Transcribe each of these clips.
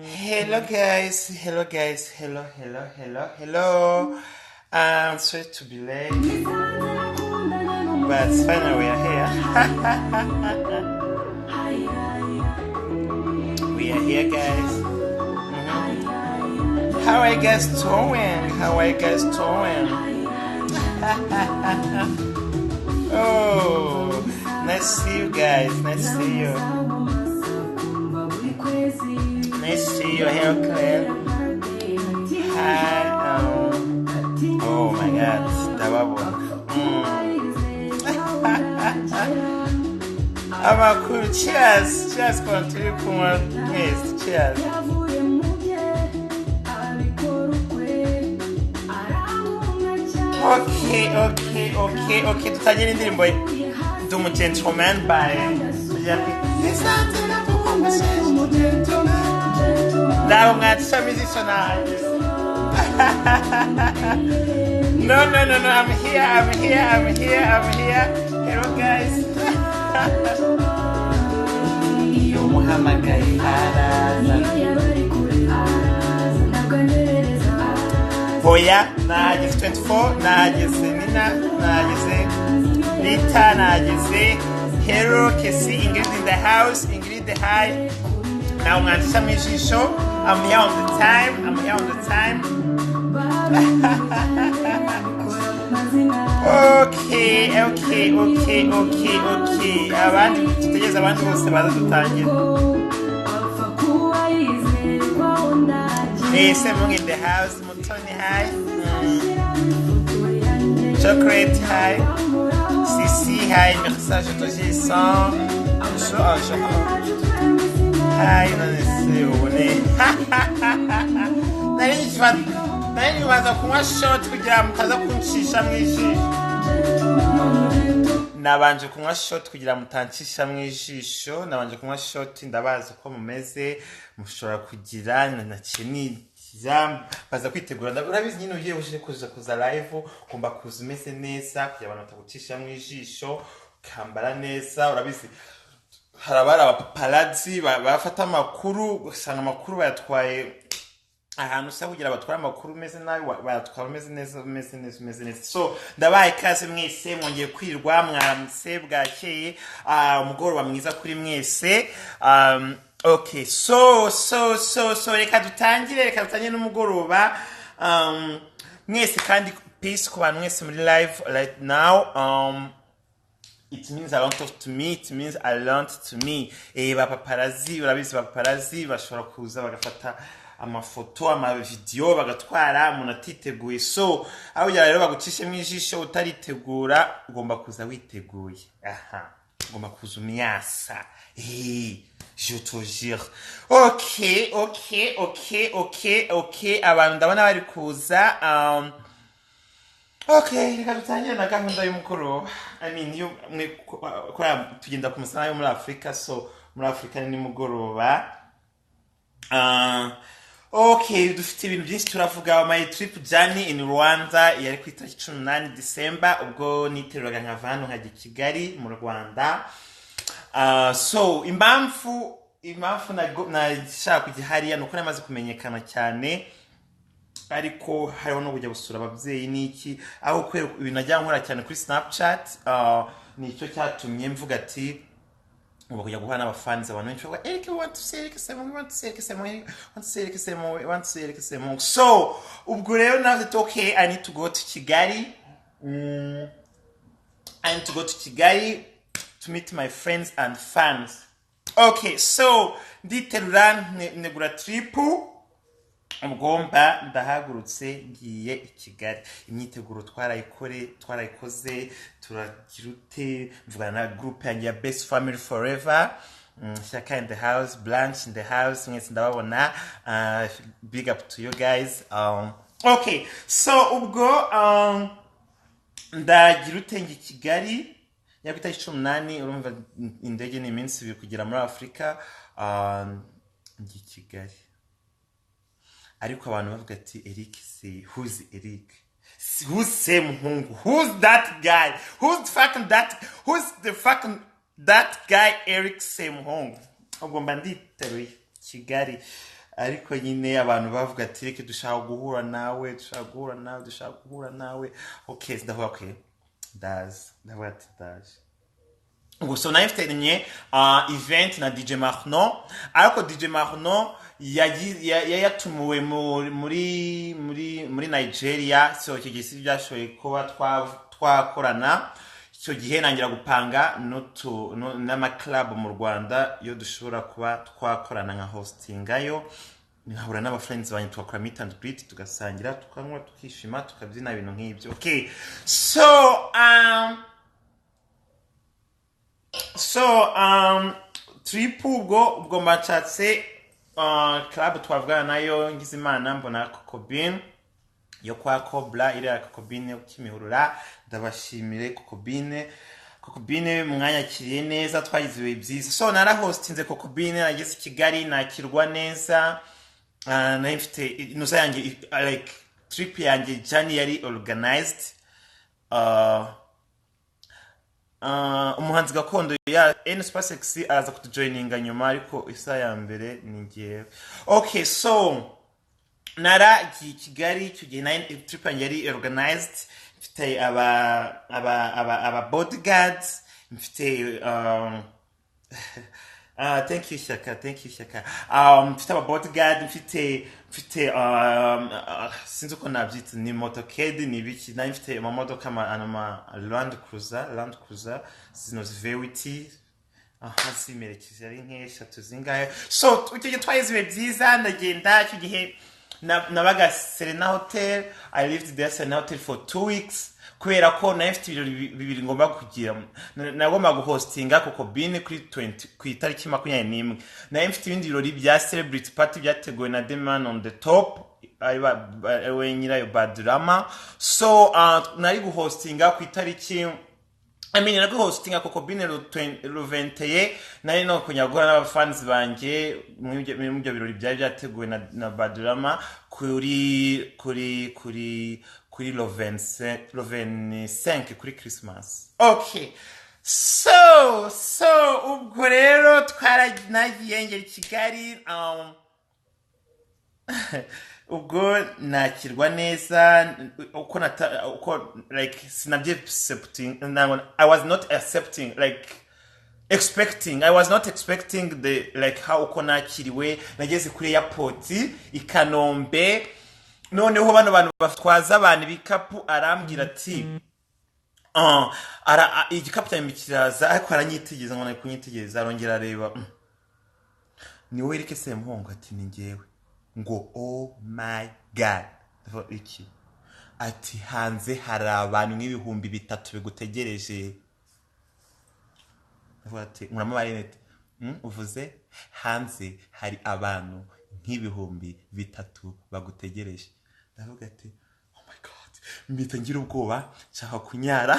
Hello guys, hello. I'm sorry to be late, but finally we are here. We are here, guys. How are you guys doing? Oh, nice to see you guys. Nice to see you. Hello, Claire. Hi. Oh my God, Dababo. Amakuru. Cheers. Continue kumwa. Yes, cheers. Okay. Tutagera indirimbo ndi umu gentleman by Now mwatisha musician. No, I'm here. Hello guys. Umuhamagaye araza. Hoya, nageze 24, nageze Nina, nageze Rita, nageze Hero, Kesi, Ingrid in the house, Ingrid the high. Now mwatisha musician. I'm here on the time. Okay. Abandi tutegeza abandi bose baza dutangira. Semuhungu in the house, Mutoni hi. Chocolate hi. Sisi hi, message autogé sans. Hi, nari baza kunywa shot kugira mutaza kuncisha mwijisho. Nabanje kunywa shot kugira mutancisha mwijisho. Nabanje kunywa shot ndabaza uko mumeze, mushobora kugira nakini baza kwitegura. Urabizi nyine ugiye uje kuza live kumba kuza umeze neza kugira abantu batagucisha mwijisho, kambara neza. Urabizi harabara abapaparazzi bafata amakuru, usanga amakuru bayatwaye ahantu usa kugira batwara amakuru meze nabi, bayatwara meze neza. So ndabaye kaze mwese, mwongeye kwirwa, mwaramutse, bwakeye, umugoroba mwiza kuri mwese. Okay, so reka dutangire n'umugoroba. Mwese kandi peace ku bantu mwese muri live right now. It means a lot to me. Paparazzi, urabizi paparazzi bashobora kuza bagafata amafoto, amavideo bagatwara umuntu atiteguye. So aho rero bagucishe mwijisho utaritegura, ugomba kuza witeguye. Ugomba kuza umyasa. Je te jure. Okay. Abantu ndabona bari kuza. Okay, reka dutangire na gahunda y'umukoro. Tugenda ku musana yo muri Afrika, so muri Afrika ni mugoroba. Okay, dufite ibintu byinshi turavuga. My trip journey in Rwanda yari ku itariki 18 December, ubwo niteruraga nkava hano nkajya Kigali mu Rwanda. So impamvu nashaka kujya hariya nuko namaze kumenyekana cyane, ariko hariho no kujya gusura ababyeyi n'iki, aho kwera ibintu najya nkora cyane kuri Snapchat. Nicyo cyatumye mvuga ati ubu kujya guhana abafans abantu benshi bavuga Eric want to see Semuhungu. So ubwo rero nawe okay, I need to go to Kigali. To meet my friends and fans. Okay, so nditerura negura trip. Mugomba ndahagurutse ngiye i Kigali. Imyiteguro twarayikoze, turagirute mvugana na group yanjye ya Best Family Forever. Shaka in the house, Blanche in the house, mwese ndababona. Big up to you guys. Okay, so ubwo ndagirute ngi Kigali yabita 18. Urumva indege ni iminsi 2 kugera muri Afrika. Ngi Kigali. Ariko abantu bavuga ati Eric, who's Eric? Who's Semuhungu? Who's that guy? Who's the fucking that guy Eric Semuhungu? Ubwo mba nditeruye Kigali. ariko nyine abantu bavuga ati reka dushaka guhura nawe okay ndavuga okay ndavuga ati ndaje ubwo so nayo mfitanye event na DJ Marno ariko DJ Marno yatumiwe muri Nigeria so icyo gihe byashoboye kuba twakorana icyo gihe nangira gupanga n'ama club mu Rwanda yo dushobora kuba twakorana nka hostingayo nkahura n'aba friends banyu twakora meet and greet tugasangira tukanywa tukishima tukabyina ibintu nk'ibyo okay trip ubwo machatse club twavugana nayo ngize imana mbona Kokobin yo kwa Cobra iri Kokobin yo Kimihurura ndabashimire Kokobin mwanyakiriye neza twagize ibihe byiza so narahostinze Kokobin nageze Kigali nakirwa neza nayifite inoza yanjye like trip yanjye jani yari organized umuhanzi gakondo ya N-Spacex araza kutujoininga nyuma ariko isa ya mbere ni ngiye okay so nara Kigali icyo gihe trip yanjye yari organized mfite aba bodyguards mfite thank you Shaka mfite aba bodyguard mfite sinzi uko nabyita ni motorcade ni biki nayo mfite amamodoka ama Land Cruiser zino Vewiti zimerekeje ari nk'eshatu zingahe so icyo gihe twayiziwe byiza ndagenda icyo gihe nabaga Serena Hotel I lived there Serena Hotel for 2 weeks kubera ko nayo mfite ibirori bibiri ngomba kugira nagomba guhostinga Kokobin ku itariki 21 nayo mfite ibindi birori bya celebrity party byateguwe na The Man on the Top we nyirayo Badrama so nari guhostinga ku itariki nari guhostinga Kokobin Ruventeye nari no kunyagura n'abafans banjye mu byo birori byari byateguwe na Badrama kuri 25 kuri Christmas okay so ubwo rero twaranagiye ngeri Kigali ubwo nakirwa neza uko like sinabye accepting I was not accepting like I was not expecting the like how uko nakiriwe nageze kuri airport I Kanombe noneho bantu batwaza abantu bikapu arambwira ati igikapu cyane kiraza ariko aranyitegeza ngo nakunyitegereza arongera areba ni we Eric Semuhungu ati ni ngewe ngo oh my god iki ati hanze hari abantu nk'ibihumbi 3 bigutegereje ati muramubarenete uvuze hanze hari abantu nk'ibihumbi 3 bagutegereje ndavuga ati oh my god mbita ngira ubwoba nshaka kunyara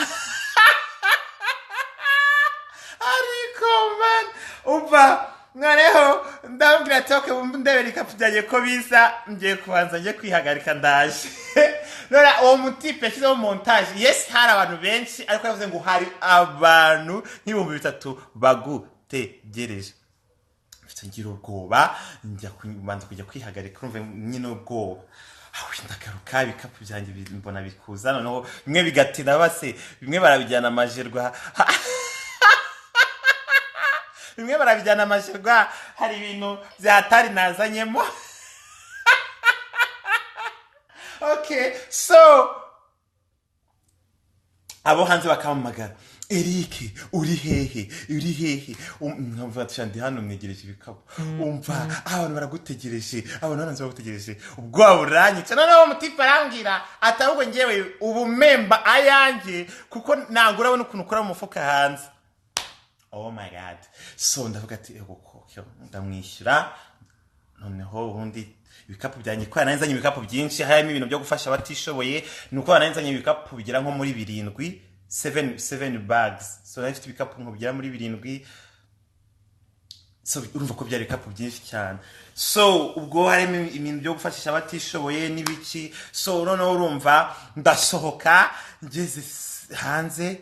ariko man umva mwareho ndabwira ati okay ndebera ikapu byagiye ko biza ngiye kubanza ngiye kwihagarika ndaje none uwo mutipe yashyizeho montage yes hari abantu benshi ariko yavuze ngo hari abantu nk'ibihumbi 3 bagutegereje mfite ngira ubwoba njya kubanza kujya kwihagarika urumva nyine ubwoba ndagaruka ibikapu byanjye mbona bikuza noneho bimwe bigatira base bimwe barabijyana amajerwa bimwe barabijyana amajerwa hari ibintu byatari nazanyemo okay so abo hanze bakamamagara Eric uri hehe umva cyandi hano mwegereje ibikapu umva abantu baragutegereje abantu baranze bagutegereje ubwo buranyica noneho mutipa arambwira atahubwo ngewe ubu memba ayanjye kuko nangura abone ukuntu ukora mu mufuka hanze oh my god so ndavuga ati ndamwishyura noneho ubundi ibikapu byanjye kwa nanzanye ibikapu byinshi harimo ibintu byo gufasha abatishoboye nuko nanzanye ibikapu bigira nko muri 7 bags so nafite ibikapu nko bigira muri 7 so urumva ko byari ibikapu byinshi cyane so ubwo harimo ibintu byo gufashisha abatishoboye n'ibiki so noneho urumva ndasohoka ngeze hanze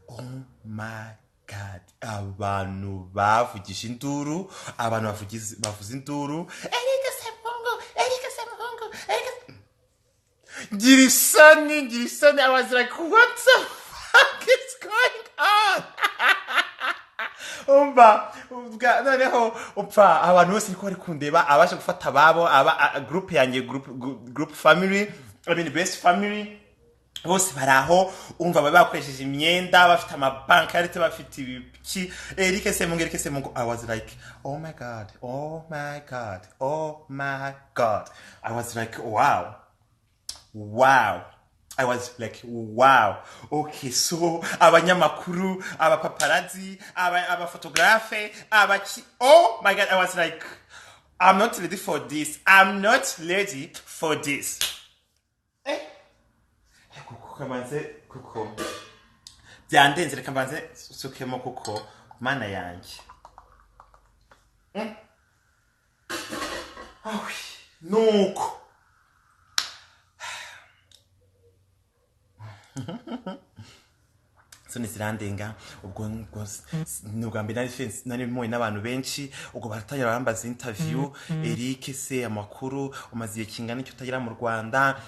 oh my god abantu bavugije induru abantu bavuze induru Eric ngira isoni. I was like, what the fuck is going on? Noneho upfa abantu bose niko bari kundeba abasha gufata babo group yanjye group family, I mean best family, bose baraho umva bakoresheje imyenda bafite amabanki arite bafite ibiki Eric Semuhungu. I was like, oh my god, I was like, wow. I was like, wow. Okay, so abanyamakuru, paparazzi, photographe, oh my god. I was like, I'm not ready for this. Kuko byandenze reka mbanze sukemo kuko mana yanjye nuko soni zirandenga ubwo nubwa mbere nari moye n'abantu benshi ubwo baratangira barambaza interview. Eric se amakuru umaze kingana icyo utagira mu Rwanda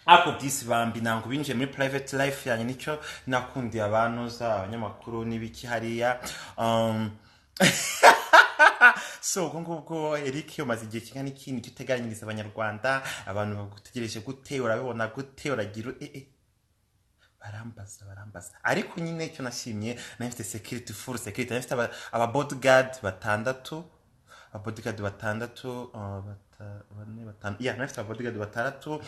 ako disi bambi nango binje muri private life yanjye nicyo nakundiye abantu za abanyamakuru nibiki hariya so ubwo Eric umaze igihe kingana ikindi cyuteganyiriza abanyarwanda abantu bagutegereje gute urabibona gute uragira barambaza ariko nyine icyo nashimye nafite security, full security. Nafite aba bodyguard batandatu nafite aba bodyguard batandatu.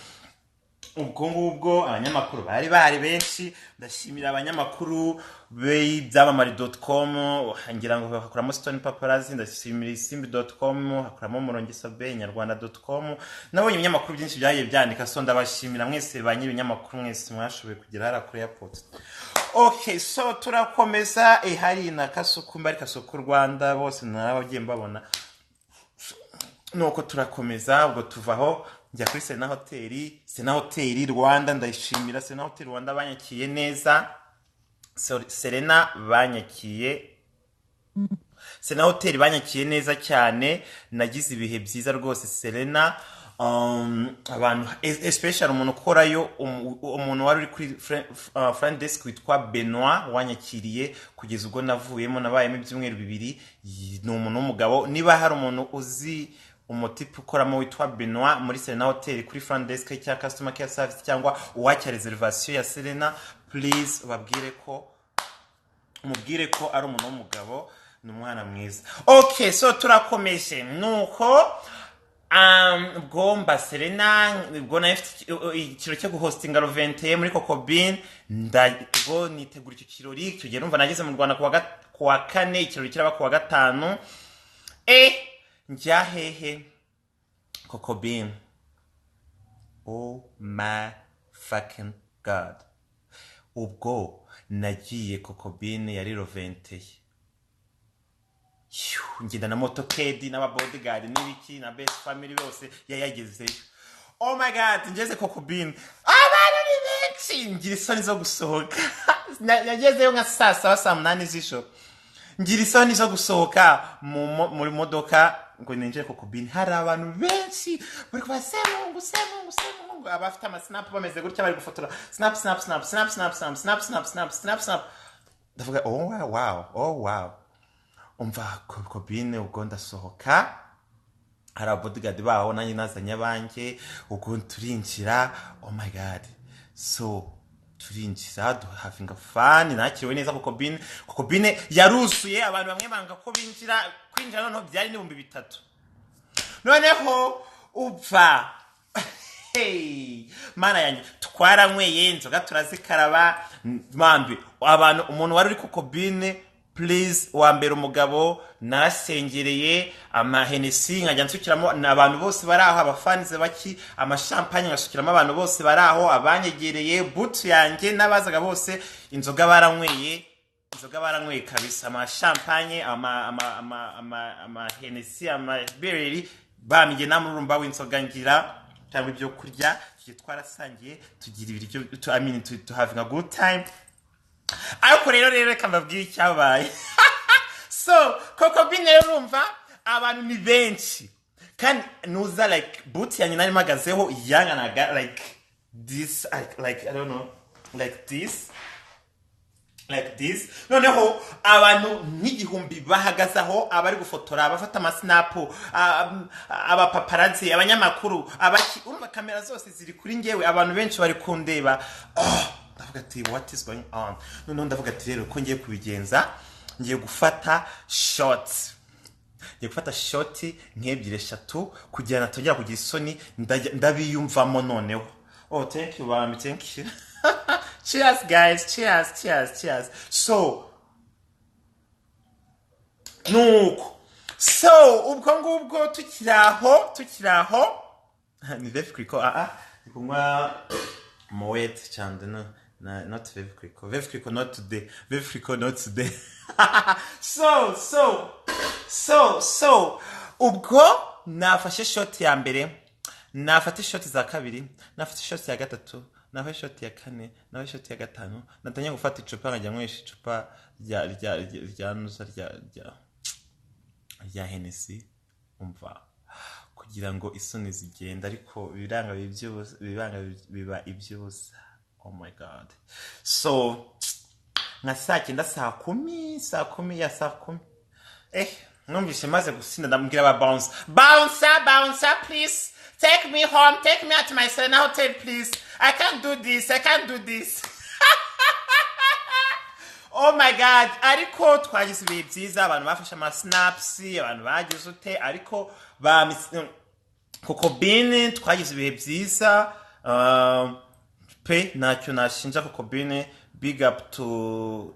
ubwo abanyamakuru bari benshi. Ndashimira abanyamakuru byamamare.com, ngira ngo hakuramo Stone Paparazzi. Ndashimira isimbi.com, hakuramo Murongisabe, Nyarwanda.com. Nabonye ibinyamakuru byinshi byagiye byandika, so ndabashimira mwese banyiri ibinyamakuru mwese mwashoboye kugera hara kuri airport. Okay, so turakomeza hari na Kasuku Rwanda bose narabagiye mbabona. Nuko turakomeza ubwo tuvaho njya kuri Sena Hotel Rwanda. Ndayishimira Sena Hotel Rwanda banyakiye neza. Serena Sena Hotel banyakiye neza cyane. Nagize ibihe byiza rwose Serena. Abantu especially umuntu ukorayo umuntu wari uri kuri front desk witwa Benoit wanyakiriye kugeza ubwo navuyemo nabayemo ibyumweru 2. Ni umuntu w'umugabo. Niba hari umuntu uzi umutipe ukoramo witwa Benoit muri Serena Hotel kuri front desk cya customer care service cyangwa uwakya reservation ya Serena, please umubwire ko ari umuntu w'umugabo n'umwana mwiza. Okay, so turakomeje nuko Gomba Serena ubwo nafite ikiro cyo guhostinga Rovente muri Kokobin. Ndago nitegura icyo kirori cyo gihe numva nageze mu Rwanda kuwa 4, ikirori kiraba kuwa 5. Njya hehe Kokobin. Oh my fucking god. Ubwo nagiye Kokobin yari Rovente. Ngenda na motokedi n'aba bodyguard n'ibiki na best family bose yayagezeyo. Oh my god, ngeze Kokobin abantu ni benshi, ngira isoni zo gusohoka. Nagezeyo nka saa 8 z'ijoro. Ngira isoni zo gusohoka muri modoka ngo ninje Kokobin. Hari abantu benshi bari kuba Semuhungu abafite ama snap bameze gutya bari gufotora snap. Ndavuga oh wow. Umva Kokobin ubwo ndasohoka. Hari bodyguard baho nanjye nazanye abanjye ubwo turinjira. Oh my god, so turinjira having a fun. Nakiriwe neza Kokobin yarusuye abantu bamwe banga ko kwinjira noneho byari ni 3,000. Noneho upfa hey mana yanjye twaranyweye inzoga turazikaraba mambi abantu umuntu wari uri Kokobin. Please wambere umugabo narasengereye amahenesi nkajya nsukiramo abantu bose baraho abafanize baki amashampanye ngasukiramo abantu bose baraho abanyegereye boot yanjye nabazaga bose inzoga baranyweye kabisa amashampanye amahenesi amabereri bamije namurumba w'inzoga ngira cyangwa ibyo kurya twarasangiye tugira ibiryo to having a good time. Ariko rero reka mbabwire icyabaye. So Kokobin urumva abantu ni benshi kandi nuza like boot yanjye nari magazeho yanganaga like this like I don't know, like this noneho abantu nk'igihumbi bahagaze aho abari gufotora abafata amasnapu abapaparazzi abanyamakuru urumva kamera zose ziri kuri ngewe abantu benshi bari kundeba ndavuga ati what is going on noneho ndavuga ati rero ko ngiye kubigenza ngiye gufata shots nk'ebyiri eshatu kugira ngo atongera kugira isoni ndabiyumvamo noneho. Oh, thank you, Bami. Thank you. Cheers, guys. Cheers. So, nuko. So, ubwo ngubwo tukiraho. Ni Vev Kriko. Ni kunywa Moet cyane no. Not Vev Kriko. Vev Kriko not today. Vev Kriko not today. So, ubwo nafashe shot ya mbere. Nafata shot za kabiri, nafata shot ya gatatu, nafata shot ya kane, nafata shot ya gatanu, natanya gufata icupa nkajya nywesha icupa rya Hennessy umva kugira ngo isoni zigenda ariko biranga biba ibyusa. Oh my god. So nka saa 10 numvise maze gusinda ndambwira ba bouncer please. Take me home. Take me out to my Serena hotel, please. I can't do this. Oh my god. Ariko twagize ibihe byiza abantu bafashe ama snaps, abantu bagize ute ariko ba Kokobine twagize ibihe byiza. Pe nacyo nashinja Kokobine. Big up to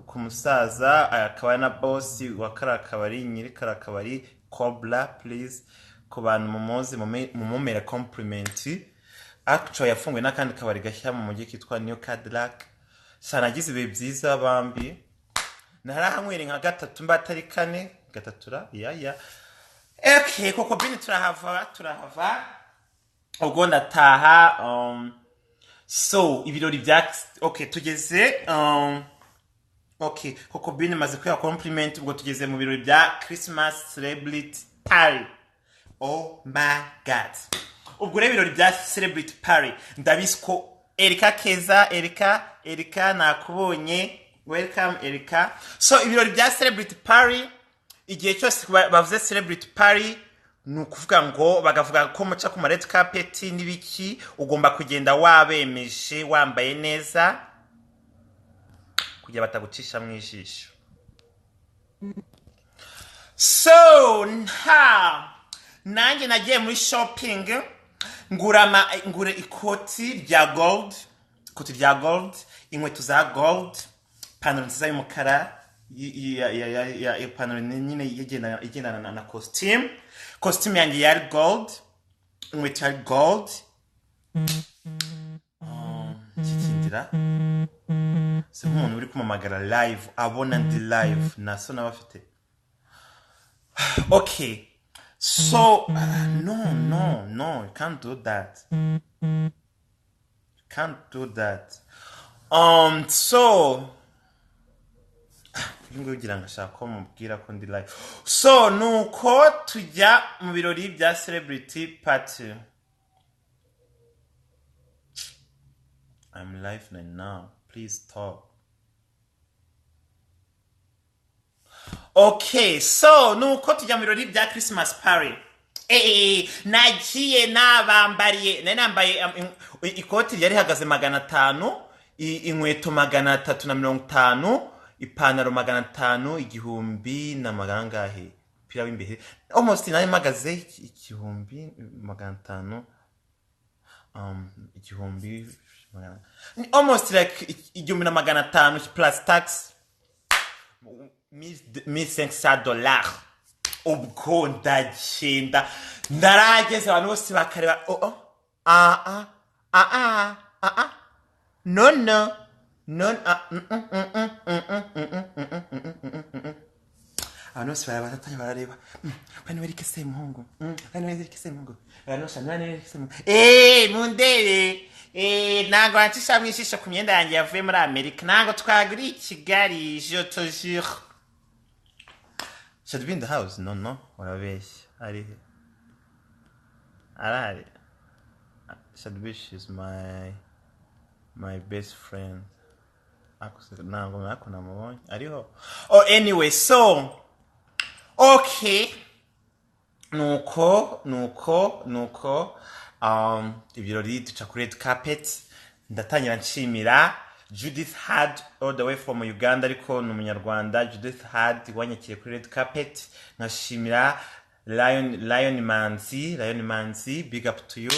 kumusaza akaba na boss wa karakabari nyiri karakabari Cobra please. Ku bantu mumuzi mumumera compliment actually yafunguye nakandi kabari gashya mu mujyi kitwa New Cadillac sanagize ibihe byiza bambi narahanywere nka gatatu mbatari kane gatatura ya okay Kokobine turahava ubwo ndataha so ibirori bya okay tugeze okay Kokobine maze kuya compliment ubwo tugeze mu birori bya Christmas celebrity party. Oh my god. Ubwo rero ibirori bya celebrity party ndabisiko Erika Keza Erika nakubonye welcome Erika. So ibirori bya celebrity party igihe cyose bavuze celebrity party nukuvuga ngo bagavuga ko muca ku red carpet nibiki ugomba kugenda wabemeje wambaye neza kugira batagucisha mu ijisho. So nanjye nagiye muri shopping ngura ikoti rya gold, inkweto za gold, pantaro nziza y'umukara ya pantaro nyine igendana na costume yanjye yari gold, inkweto yari gold. Kikindira Semuhungu uri kumamagara live abona ndi live naso nabafite. Okay. So, no, you can't do that. So, ngugira ngashaka ko mubwira ko ndi live. So, nuko tujya mu birori bya celebrity party. I'm live right now. Please talk. Okay, so nuko tujya mu birori bya Christmas party. Nagiye nambaye ikoti yari hagaze 500, inkweto 350, ipantaro 500, igihumbi na magangahe pira w'imbere almost nari magaze igihumbi 500, igihumbi almost like igihumbi na 500 plus tax $1,500. Ubwo ndagenda ndarageze abantu bose bakareba no abantu bose barareba bano Erika Semuhungu mundebe ntabwo wancisha mwishisha ku myenda yanjye yavuye muri Amerika ntabwo twaguriye i Kigali je te jure. Should be in the house? No, urabeshya. Arahari. Shadibu, she's my best friend. Ntabwo nako namubonye ariho. Oh, anyway, so okay, nuko ibirori duca kuri red carpet. Ndatangira nshimira Judith Had all the way from Uganda, ariko ni umunyarwanda. Judith Had wanyakiriye kuri red carpet. Nkashimira Lion Manzi, big up to you.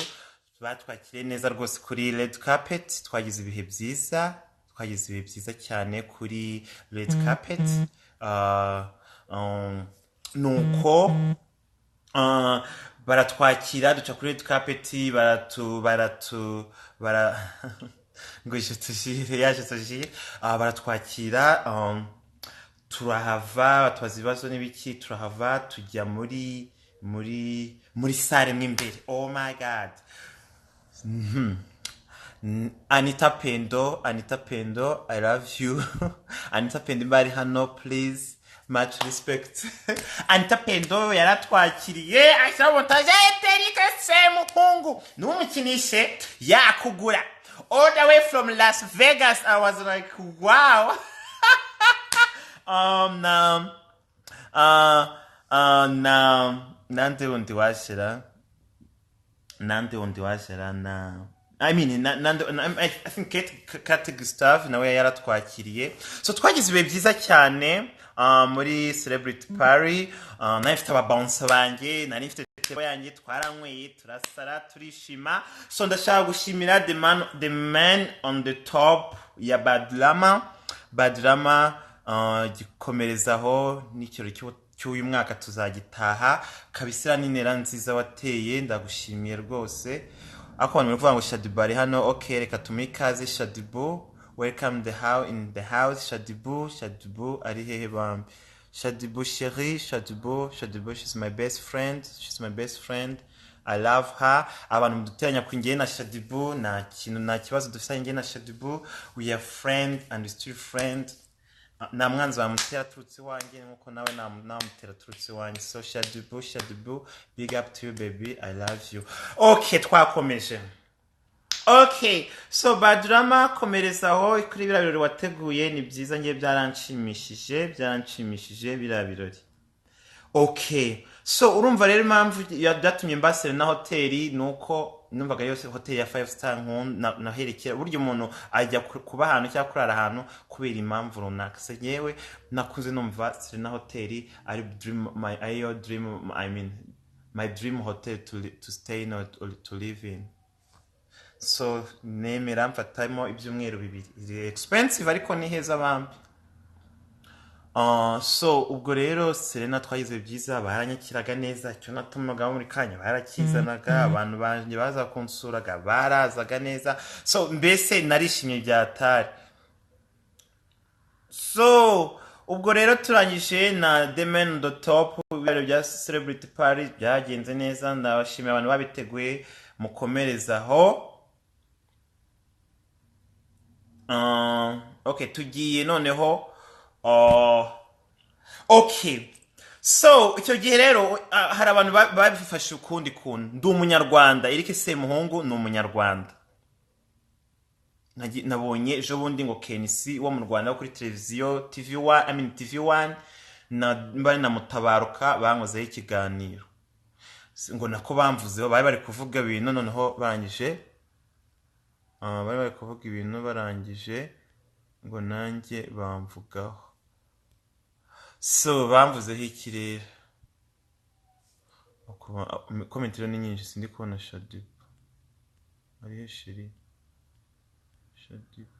Batwakiriye neza rwose kuri red carpet. Twagize ibihe byiza cyane kuri red carpet. Nuko baratwakira duca kuri red carpet, baratwakira, turahava, batubaza ibibazo n'ibiki, turahava tujya muri sare mw'imbere. Oh my god. Anita Pendo, I love you. Anita Pendo bari hano, please, much respect. Anita Pendo yaratwakiriye ashyira montage Erike Semuhungu numukinishe yakugura all the way from Las Vegas. I was like, wow. Nande undi washira na I mean, I think Kate Gustave nawe yaratwakiriye. So twagize ibihe byiza cyane muri celebrity party. Nari mfite ababounce banjye, nari mfite tebo yanjye, twaranyweye, turasara, turishima. So ndashaka gushimira the man on the top ya Badrama, gikomerezaho n'ikiro cy'uyu mwaka tuzagitaha. Kabisira n'intera nziza wateye, ndagushimiye rwose. Ako ni kuvuga ngo Shadibu ari hano. Okay, reka tumikaze Shadibu. Welcome in the house. Shadibu ari hehe bambi? Shadibu chérie, Shadibu, she's my best friend. I love her. Abantu muduteranya kuri njye na Shadibu, nta kibazo dufitanye njye na Shadibu. We are friend and still friend. Na mwanzi wamutera turutse wanjye nkuko nawe namutera turutse wanjye. So Shadibu, big up to you baby, I love you. Okay, twakomeje. Okay, so Badrama komerezaho kuri bira birori wateguye ni byiza, ngiye byaranshimishije bira birori. Okay, so urumva rero impamvu byatumye mbasere na hoteli nuko numvaga yose hoteli ya 5 star naherekera buryo umuntu ajya kuba ahantu cyangwa kurara ahantu kubera impamvu runaka. Se yewe nakuze numva Serena hoteli ari my dream hotel to stay in or to live in. So nemera mfatamo ibyumweru bibiri. Expensive ariko ni heza bambi. So ubwo rero Serena twagize byiza, baranyakiraga neza, cyo natumaga muri kanya barakizanaga, abantu banje baza kunsuraga barazaga neza. So mbese narishimye byatari. So ubwo rero turangije na The Man on the Top ibiro bya celebrity party byagenze neza. Ndabashimiye abantu babiteguye, mukomerezaho. Okay, tugiye noneho. Okay, so icyo gihe rero hari abantu babifashe ukundi kuntu. Ndi umunyarwanda, Erike Semuhungu ni umunyarwanda. Nabonye ejo bundi ngo Kenisi wo mu Rwanda kuri televiziyo TV1 bari na Mutabaruka bankozeho ikiganiro ngo nako bamvuzeho, bari kuvuga ibintu noneho barangije ngo nanjye bamvugaho. So bamvuzeho iki rero? Komentiro ni nyinshi sindi kubona. Shadibu arihe shiri? Shadibu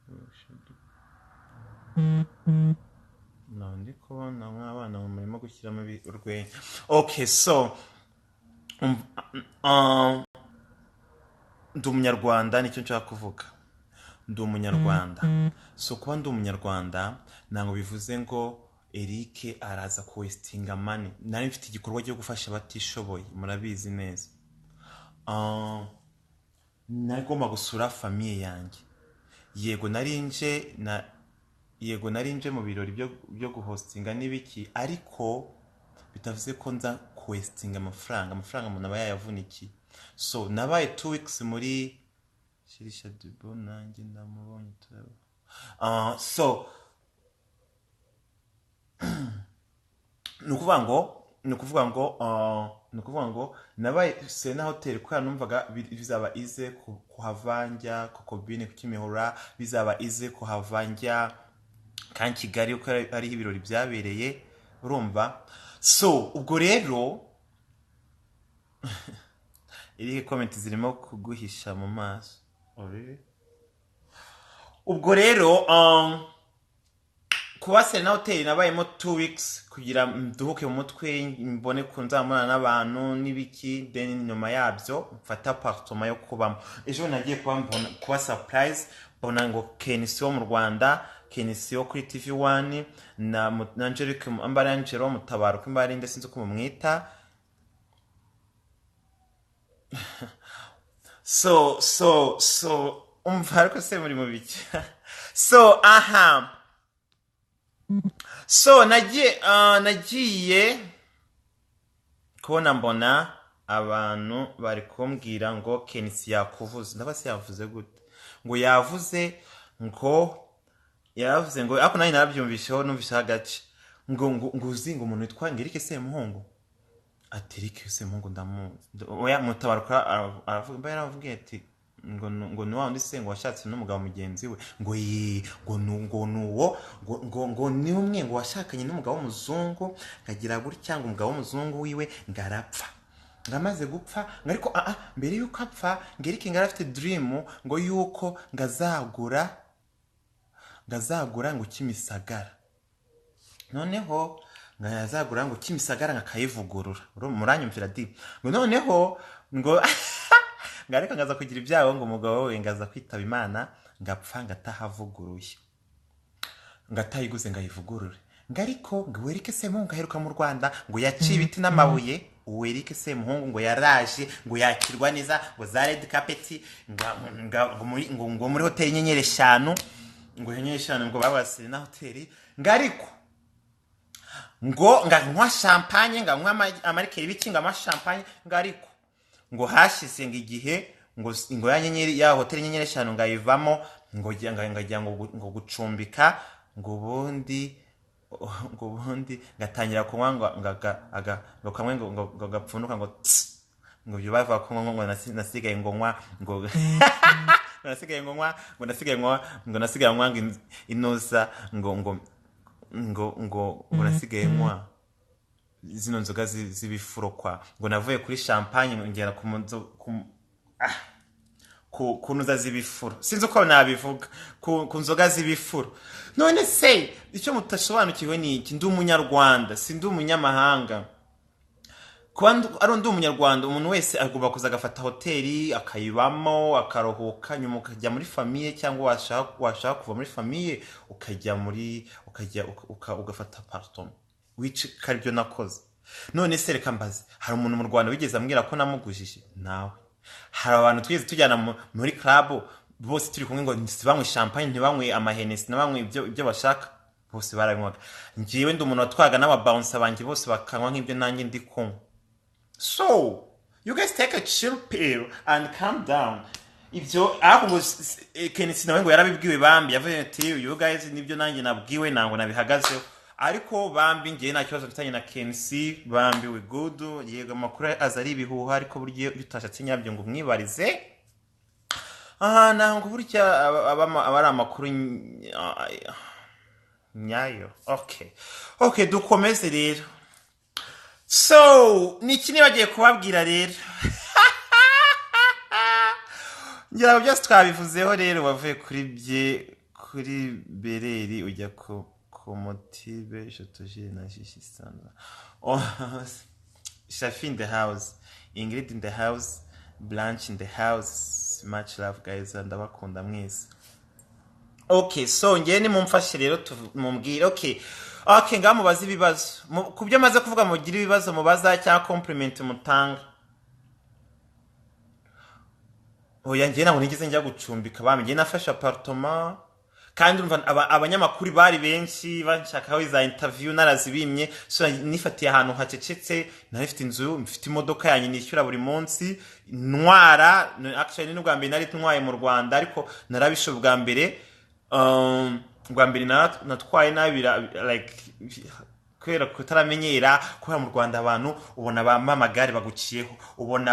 ndi kubona nk'abana murimo gushyiramo urwenya. Okay, so ndi umunyarwanda, nicyo nshaka kuvuga. Ndi umunyarwanda. So kuba ndi umunyarwanda ntabwo bivuze ngo Erike araza kuwestinga money. Nari mfite igikorwa cyo gufasha abatishoboye, murabizi neza. Nagomba gusura famiye yanjye. Yego narinje mu birori byo guhostinga n'ibiki, ariko bitavuze ko nza kuwestinga amafaranga umuntu aba yayavunikiye. so nabaye 2 weeks muri shirisha dubo nanjye ndamubonye turaba so nukuvuga ngo nabaye Serena Hotel kwa numvaga bizaba ize kuhavanja kokobine kukimihura bizaba ize kuhavanja kandi Kigali uko ari ibirori byabereye urumva so ubwo rero iri comment zirimo kuguhisha mu maso ubwo rero kuba Serena Hotel nabayemo 2 weeks kugira nduhuke mu mutwe mbone kunzamuna n'abantu nibiki then nyuma yabyo mfata appartement yo kubamo ejo nagiye kuba surprise bona ngo Kenisi wo mu Rwanda Kenisi yo kuri TV1 na Angelique ambara Angelo mutabaruka imbari nde sinzi ko mumwita so umva ariko se muri mu biki so nagiye kubona mbona abantu bari kumbwira ngo Kenisi yakuvuze ndabase yavuze gute ngo yavuze ngo ako nari nabyumvisheho numvisha hagace ngo uzinga umuntu witwa Ngirike Semuhungu aterike Semuhungu oya mutabaruka aravuga mba yaravuga ati ngo nuwa undi se ngo washatse n'umugabo mugenzi we ngo ni umwe ngo washakanye n'umugabo w'umuzungu kagira gutya ngo umugabo w'umuzungu wiwe ngarapfa ngamaze gupfa ngariko mbere yuko apfa Ngirike ngarafite dream ngo yuko ngazagura ngo Kimisagara noneho ngazagura ngo Kimisagara ngakayivugurura muranyumvira di ngo noneho ngo ngareka ngaza kugira ibyawo ngo umugabo we ngaza kwitaba Imana ngapfa ngatahavuguruye ngatayiguze ngayivugurure ngariko ngo werike Semuhungu ngaheruka mu Rwanda ngo yaciye ibiti n'amabuye werike Semuhungu ngo yaraje ngo yakirwa neza ngo za red carpet ngo muri hotel nyenyeri 5 ngo nyenyeri 5 ngo babasire na hotel ngariko ngo nganywa champagne nganywa amarikeri bikinga ama champagne ngariko ngo hashize ngo igihe ngo ya nyenyeri ya hotel nyenyeri 5 ngayivamo ngo ngajya ngo gucumbika ngo bundi ngatangira kunywa ngo kamwe ngo gapfunuka ngo byo bava ko ngo nasigaye ngo nywa ngo nasigaye nywa inoza ngo nasigaye nywa zino nzoga zibifuro kwa ngo navuye kuri champagne ngera ku nzoga zibifuro sinzi uko nabivuga ku nzoga zibifuro none se icyo mutashobanukiwe ni iki ndi umunyarwanda sindi umunyamahanga kwandi ari ndi umunyarwanda umuntu wese agomba kuza agafata hoteli akayibamo akarohoka nyuma ukajya muri famille cyangwa washaka kuva muri famille ukajya ugafata appartement which karibyo nakoze none se reka mbaze hari umuntu mu Rwanda wigeze ambwira ko namugujije nawe hari abantu twigeze tujyana muri club bose turi kumwe ngo ntibanywe champagne ntibanywe amahenesi nabanywe ibyo bashaka bose baranywaga ngiwe ndi umuntu watwaga n'ababounce abanjye bose bakanywa nk'ibyo nanjye ndi kumwe so you guys take a chill pill and calm down ibyo ahubwo Kenisi nawe ngo yarabibwiwe bambi yavuze ati you guys nibyo nanjye nabwiwe nango nabihagazeho ariko bambi ngiye nta kibazo mfitanye na Kenisi bambi we good yego makuru azari ibihuha ariko buryo utashatse nyabyo ngo mwibarize nango burya abari amakuru nyayo okay dukomeze rero so niki nibagiye kubabwira rero ngira byose twabivuzeho rero bavuye kuri bereri ujya ku motive je te jure na jishisana Shafi in the house Ingrid in the house Blanche in the house much love guys ndabakunda mwese okay so ngiye ni mumfashe rero mumbwire okay ngamubaza ibibazo kubyo maze kuvuga mugira ibibazo mubaza cyangwa compliment mutanga oya ngiye ntabwo nigeze njya gucumbika bamwe ngiye nafashe appartement kandi urumva abanyamakuru bari benshi banshakaho za interview narazibimye, so nifatiye ahantu hacecetse, narifite inzu, mfite imodoka yanjye nishyura buri munsi, ntwara actually n'ubwa mbere nari ntwaye mu Rwanda, ariko narabishe bwa mbere. Bwa mbere natwaye nabi like kubera kutaramenyera, kubera mu Rwanda abantu ubona amagare baguciyeho, ubona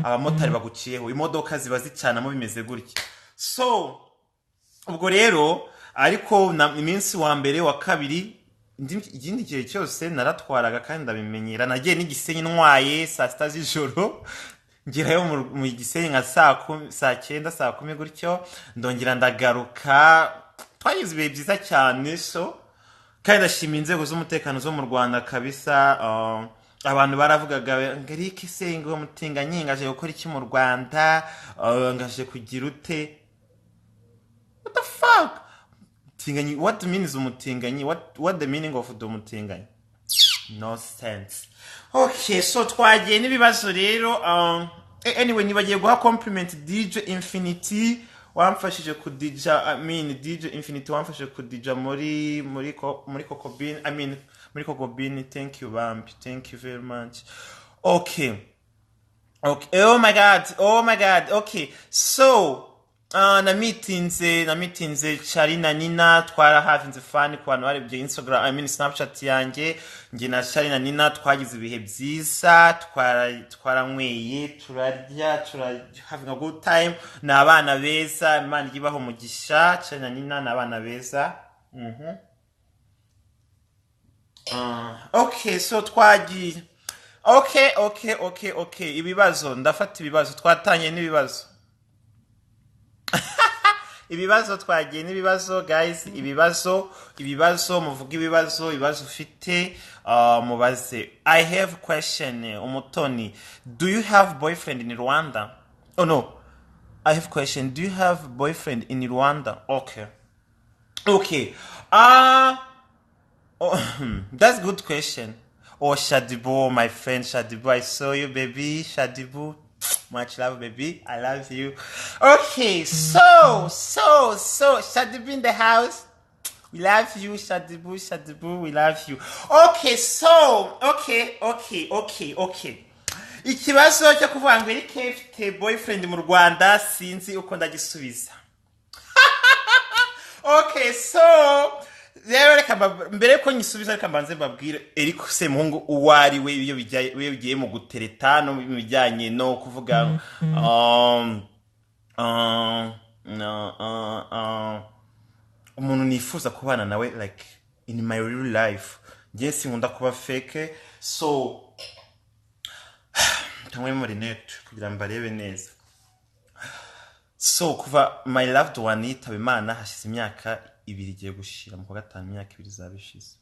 abamotari baguciyeho, imodoka ziba zicanamo bimeze gutya. So ubwo rero ariko iminsi wa mbere wa kabiri ikindi gihe cyose naratwaraga kandi ndabimenyera. Nagiye n'Igisenyi ntwaye saa 6 z'ijoro, ngerayo mu Gisenyi nka saa 9 saa 10 gutyo, ndongera ndagaruka. Twagize ibihe byiza cyane. So kandi ndashimira inzego z'umutekano zo mu Rwanda kabisa. Abantu baravugaga Eric se ngo mutinganyi ngaje gukora iki mu Rwanda, ngaje kugira ute. What the fuck? Mutinganyi, what means umutinganyi? What the meaning of the umutinganyi? No sense. Okay, so twagiye n'ibibazo rero. Anyway, nibagiye guha compliment DJ Infinity wamfashije kudija. DJ Infinity wamfashije kudija muri Kokobin. Muri Kokobin. Thank you Bambi, thank you very much. Okay. Oh my god. Okay, so na meetinze Charly na Nina, twarahavinze fan ku bantu barebye Instagram, Snapchat yanjye. Nge na Charly na Nina twagize ibihe byiza, twaranyweye, turarya, having a good time. Na abana beza, Imana ibaho umugisha. Charly na Nina na abana beza. Okay, so twagiye. Okay. Ibibazo, ndafata ibibazo. Twatanye n'ibibazo. Ibibazo twagiye n'ibibazo guys. Ibibazo muvuga ibibazo ufite, mubaze. I have question. Umutoni, do you have boyfriend in Rwanda? Oh no, I have question. Do you have boyfriend in Rwanda? Okay. That's good question. Shadibu, my friend Shadibu, I saw you, baby. Shadibu, much love, baby. I love you. Okay, so Shadibu in the house. We love you, Shadibu, we love you. Okay, so okay. Ikibazo cyo kuvuga ngo Eric afite boyfriend mu Rwanda sinzi uko ndagisubiza. Okay, so rero reka mbere ko nyisubiza reka mbanze mbabwire Eric Semuhungu uwari we iyo bigiye mu gutereta no bijyanye no kuvuga umuntu nifuza kubana nawe like in my real life. Ngiye sinkunda kuba fake, so tamwe muri net kugira mbarebe neza. So kuva my loved one yitaba Imana hashize imyaka 2 igiye gushira mu kwa gatanu, imyaka 2 zabishize.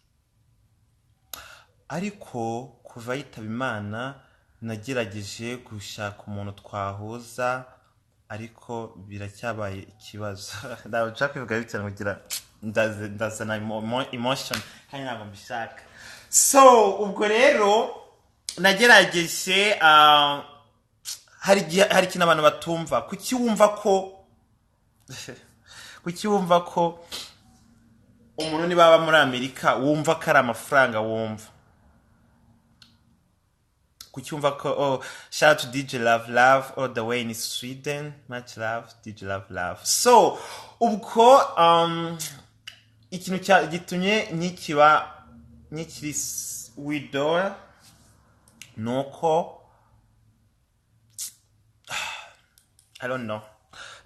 Ariko kuva yitaba Imana nagerageje gushaka umuntu twahuza, ariko biracyabaye ikibazo. Ndavuga kwivuga bityo kugira ndazana emotion kandi ntabwo mbishaka. So ubwo rero nagerageje hari kintu abantu batumva. Kuki wumva ko umuntu ni baba muri Amerika wumva ko ari amafaranga wumva? Kuki wumva ko shout to DJ Love all the way in Sweden, much love DJ Love. So ubwo ikintu gitumye nyikiri widow nuko I don't know,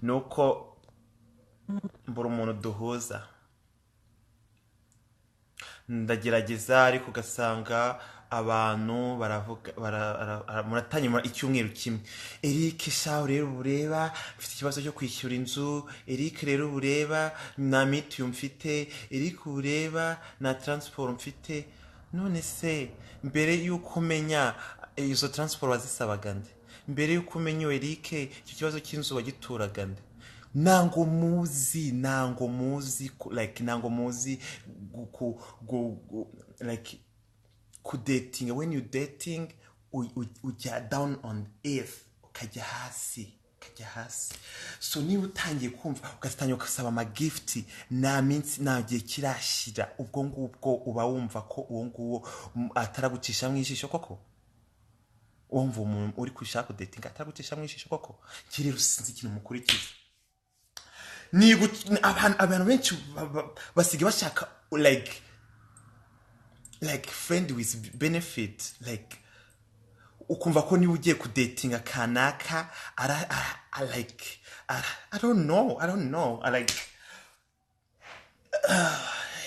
nuko mbura umuntu duhuza. Ndagerageza ariko gasanga abantu baravuga muratanyuma icyumweru kimwe. Eric shaho rero bureba mfite ikibazo cyo kwishyura inzu, Eric rero bureba na mitiyu mfite, Eric bureba na transport mfite. None se mbere yuko umenya izo transport wazisabaga nde? Mbere yuko umenya Eric icyo kibazo cy'inzu wagituraga nde? Nango muzi like nango muzi like dating. When you dating ujya down on earth, ukajya hasi kajya hasi. So niba utangiye kumva ugatangira ugasaba amagifti nta minsi nta gihe kirashira, ubwo ngubwo uba wumva ko uwo nguwo ataragucisha mu ijisho koko. Wumva umuntu uri kwishaka kudatinga ataragucisha mu ijisho koko. Kiri rusinzi ikintu mukurikiza. Ni abantu benshi basiga bashaka like friend with benefit, like ukumva ko niba ugiye kudatinga kanaka I don't know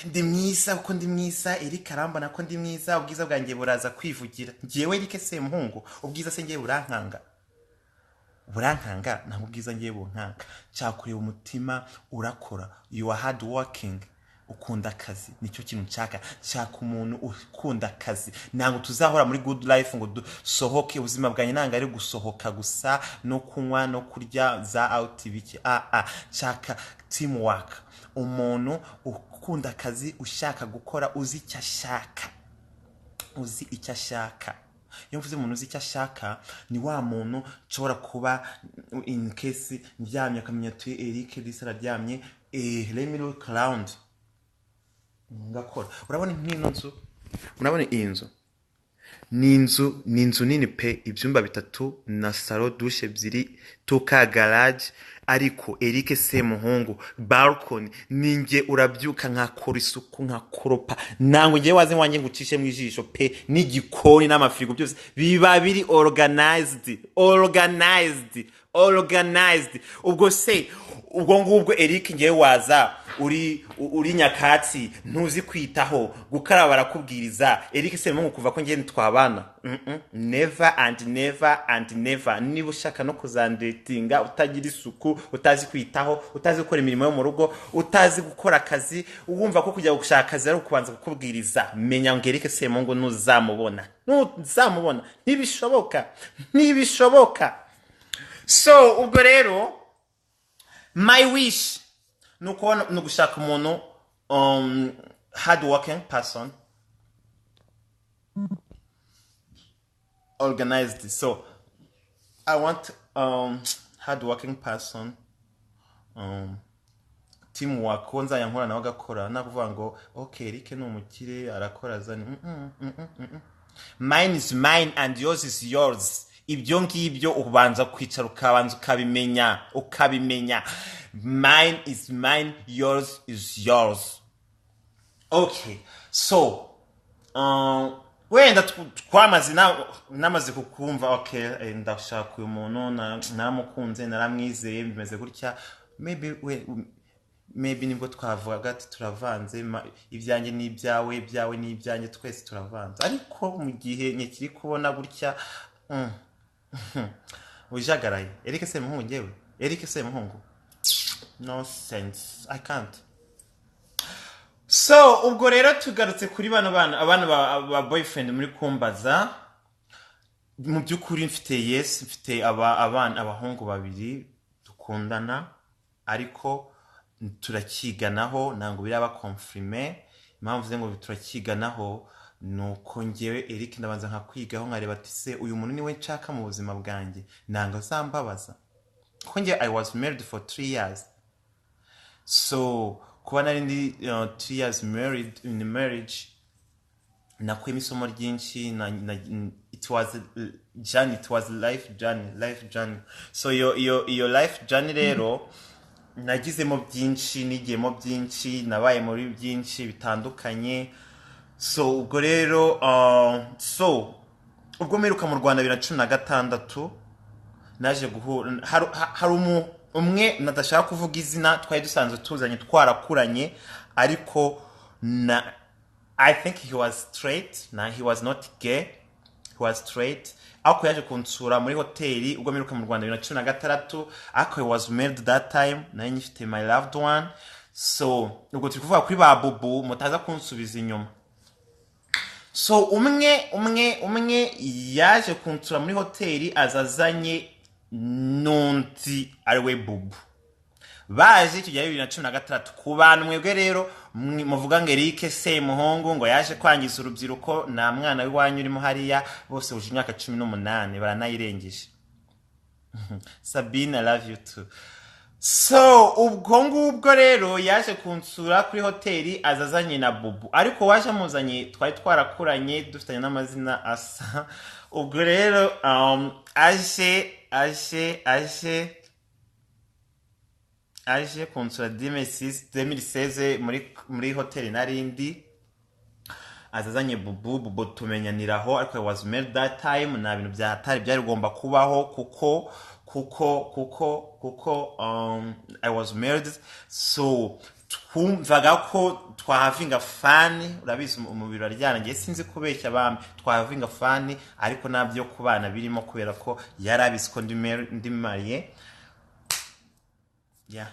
ndi mwiza uko ndi mwiza, Eric arambona ko ndi mwiza, ubwiza bwanjye buraza kwivugira. Ngiyewe Eric Semuhungu, ubwiza se ngiye burankanga ntabwo ubwiza ngiye bunkanga. Cyakureba umutima urakora, you are hard working, ukunda akazi, nicyo kintu nshaka umuntu ukunda akazi. Ntabwo tuzahora muri good life ngo dusohoke, ubuzima bwanjye ntabwo ari gusohoka gusa no kunywa no kurya za out biki. Nshaka teamwork, umuntu ukunda akazi, ushaka gukora, uzi icyo ashaka. Iyo mvuze umuntu uzi icyo ashaka, ni wa muntu nshobora kuba in case ndyamye akamenya ati Eric Lisa araryamye, let me look around ngakora. Urabona nk'ino nzu, urabona iyi nzu ni inzu nini pe, ibyumba 3 na salon douche 2, tuka garage, ariko Eric Semuhungu balcony ninge urabyuka nkakora isuku nkakoropa, nango ngiye waze wanjye ngucishe mu ijisho pe, n'igikoni n'amafirigo byose biba biri organized. Ubwo se ubwo ngubwo Eric ngiye waza uri nyakatsi, ntuzi kwitaho, gukaraba barakubwiriza. Eric Semuhungu kuva ko ngiye twabana, never and never. Niba ushaka no kuzandatinga utagira isuku, utazi kwitaho, utazi gukora imirimo yo mu rugo, utazi gukora akazi, wumva ko kujya gushaka akazi ari ukubanza kukubwiriza, menya ngo Eric Semuhungu ntuzamubona, ntibishoboka. So ubwo rero my wish nuko gushaka umuntu hard working person, organized. So I want hard working person, teamwork, konza yankora nawe agakora, nakuvuga ngo okay Eric ni umukire arakora zani. Mine is mine and yours is yours. Ibyo ngibyo ubanza kwicara ukabanza ukabimenya. Mine is mine, yours is yours. Okay, so wenda twamaze namaze kukumva, okay ndashaka uyu muntu naramukunze naramwizeye bimeze gutya, maybe nibwo twavuga ati turavanze, ibyanjye ni ibyawe, ibyawe ni ibyanjye, twese turavanze. Ariko mu gihe nyekiri kubona gutya ujagaraye Eric Semuhungu, no sense, I can't. So ubwo rero tugarutse kuri abana ba boyfriend muri kumbaza. Mu byukuri mfite abahungu 2 dukundana, ariko turakiganaho, ntango biraba confirmé. Impamvu ze ngo turakiganaho nuko ngewe Eric ndabanza nkakwigaho nkareba ati se uyu muntu niwe nshaka mu buzima bwanjye, nanga zambabaza ko nge I was married for 3 years. So kuba nari ndi 3 years married, in marriage nakuye isomo ryinshi, it was journey, it was life journey. So your life journey rero nagizemo byinshi, nigiyemo byinshi, nabaye muri byinshi bitandukanye. So ubwo rero so ubwo meruka mu Rwanda 2016 naje guhura hari umwe nadashaka kuvuga izina, twari dusanzwe tuzanye twarakuranye, ariko I think he was straight, he was not gay, he was straight. Ako yaje kunsura muri hoteli ubwo meruka mu Rwanda 2016, ako he was married that time, nari nyifite my loved one. So ubwo turi kuvuga kuri ba bubu mutaza kunsubiza inyuma. So umwe yaje kunsura muri hoteli azazanye n'undi ariwe bubu. Baje tujya 2016 ku bantu mwebwe rero muvuga ngo Eric Semuhungu ngo yaje kwangiza urubyiruko, na mwana w'iwanyu urimo hariya bose uje imyaka 18 baranayirengeje. Sabine, I love you too. So ubwo ngubwo rero yaje kunsura kuri hoteli azazanye na bubu, ariko waje amuzanye twari twarakuranye dufitanye n'amazina asa. Ubwo rero aje kunsura 2016 muri hoteli narindi azazanye bubu tumenyaniraho, ariko I was married that time, nta bintu byahatari byari bigomba kubaho kuko I was married, so twumvaga ko twahavinga fani, urabizi umubiri waryana, ngiye sinzi kubeshya bambi, twahavinga fani ariko nabyo kubana birimo kubera ko yarabizi ko ndi mariye,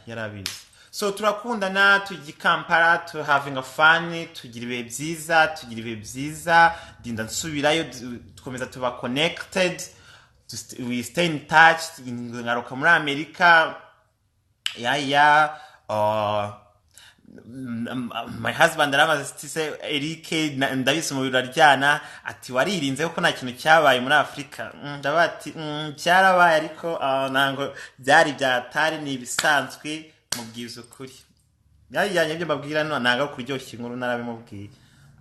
yarabizi. So turakundana, tugiye Kampala, to having a fun, tugira ibihe byiza, dinda nsubirayo, dukomeza tuba connected, we stay in touch, ngaruka muri Amerika, my husband aramaze se Eric ndabise mu biraryana ati waririnze ko nta kintu cyabaye muri Afrika, ndabati cyarabaye ariko nango byari byatari ni bisanzwe mubwiza ukuri, yajyanye byo mbabwira nanga kuryoshya inkuru narabimubwiye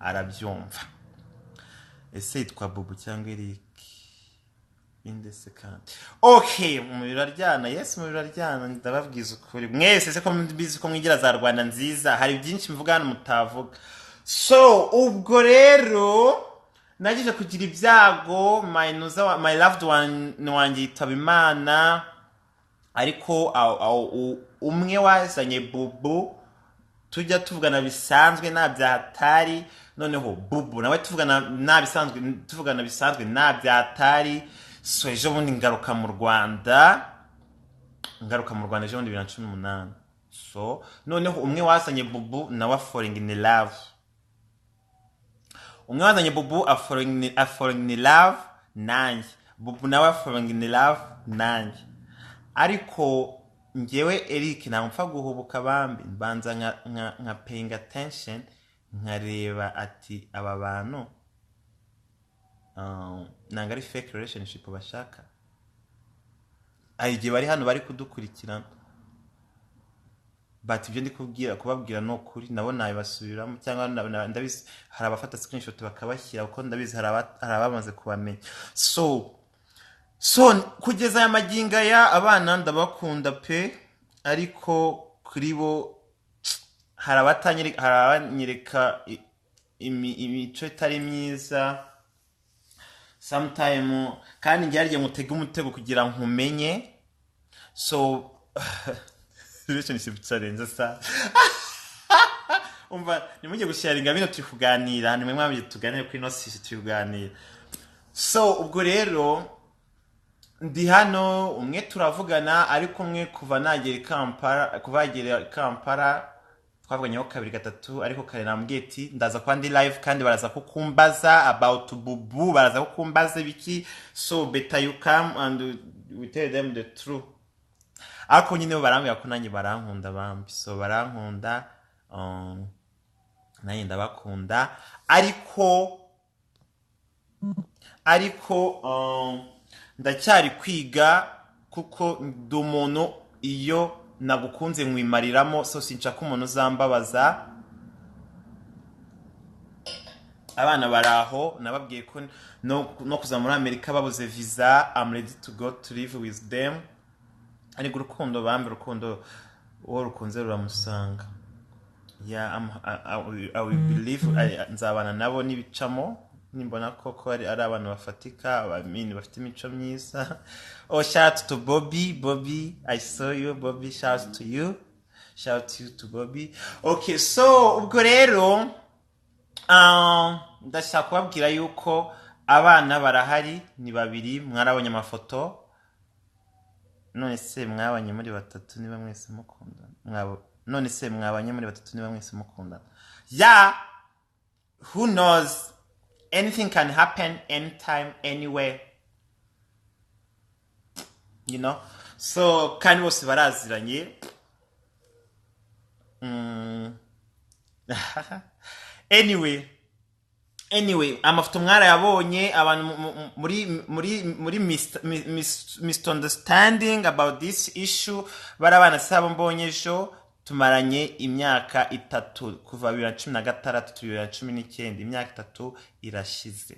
arabyumva. Ese yitwa Bubu cyangwa Eric indese kandi okay mu biraryana? Yes mu biraryana, ndababwiza ukuri mwese se ko mbizi ko mwigira za Rwanda nziza, hari byinshi mvuga hano mutavuga. So ubwo rero nagije kugira ibyago, my loved one wanjye yitaba Imana, ariko umwe wazanye bubu tujya tuvugana bisanzwe nta byahatari, noneho bubu nawe tuvugana bisanzwe nta byahatari. So ejo bundi ngaruka mu Rwanda ejo bundi 2018. So noneho umwe wazanye bubu nawe falling in love, umwe wazanye bubu falling in love nanjye, bubu nawe falling in love nanjye, ariko ngewe Eric namfa guhubuka bambi, mbanza nka paying attention, nkareba ati aba bantu nanga ari fake relationship bashaka, igihe bari hano bari kudukurikirana, but ibyo ndi kubabwira no kuri nabo nabasubiramo, cyangwa ndabizi hari abafata screenshot bakabashyira uko ndabizi hari abamaze kubamenya. So kugeza aya maginga ya abana ndabakunda pe, ariko kuri bo hari abanyereka imico itari myiza sometime, kandi ngiye mutega umutego kugira nkumenye. So relationship challenge sa umva nimujye gusharinga bino tukuganira, nimwe mwabye tuganire kuri no sisi tukuganira. So ubwo rero ndi hano, umwe turavugana, ariko umwe kuva nagera Kampala twavuganyeho 2-3, ariko kare nambwiye ati ndaza kwa ndi live kandi baraza kukumbaza about bubu, baraza kukumbaza biki, so better you come and we tell them the truth. Ariko nyine barambwira ko nanjye barankunda bambi, so barankunda, nanjye ndabakunda, ariko ndacyari kwiga kuko ndi umuntu iyo nagukunze nkwimariramo, so sinshaka umuntu uzambabaza. Abana baraho nababwiye ko no kuza muri Amerika babuze visa, I'm ready to go to live with them. Ariko urukundo bambi, urukundo uwo rukunze ruramusanga. I will believe nzabana nabo nibicamo, nimbona koko ari abantu bafatika, bafite imico myiza. Shout out to Bobby, I saw you Bobby, shout out to you to Bobby. Okay, so ubwo rero ndashaka kubabwira yuko abana barahari, ni babiri, mwarabonye amafoto, none se mwabanye muri batatu niba mwese mukundana, none se mwabanye muri batatu niba mwese mukundana. Who knows, anything can happen anytime anywhere, you know. So kandi bose baraziranye. anyway amafoto mwarayabonye abantu muri misunderstanding about this issue barabana sabo mbonye ejo tumaranye imyaka 3 kuva 2016 2019 imyaka 3 irashize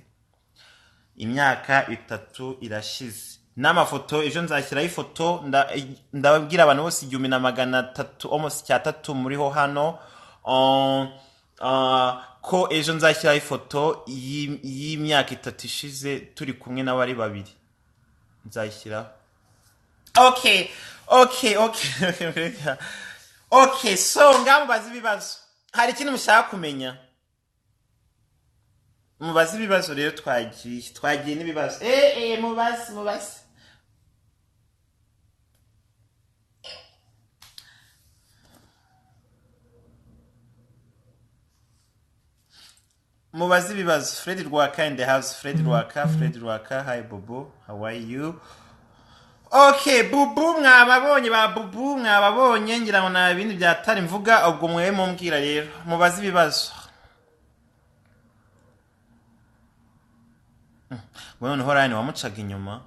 imyaka 3 irashize n'amafoto ejo nzashyiraho ifoto ndababwira abantu bose 1300 almost 3 muriho hano ko ejo nzashyiraho ifoto y'imyaka 3 ishize turi kumwe n'abari babiri nzayishyiraho okay so ngamubaza ibibazo hari ikintu mushaka kumenya mubaza ibibazo rero twagiye n'ibibazo mubaze mubaze ibibazo Fred Rwaka in the house Fred Rwaka hi Bubu how are you okay Bubu mwababonye ba Bubu mwababonye ngira ngo na ibindi byatari mvuga ubwo mwe mumbwira rero mubaze ibibazo none horane wamucaga inyuma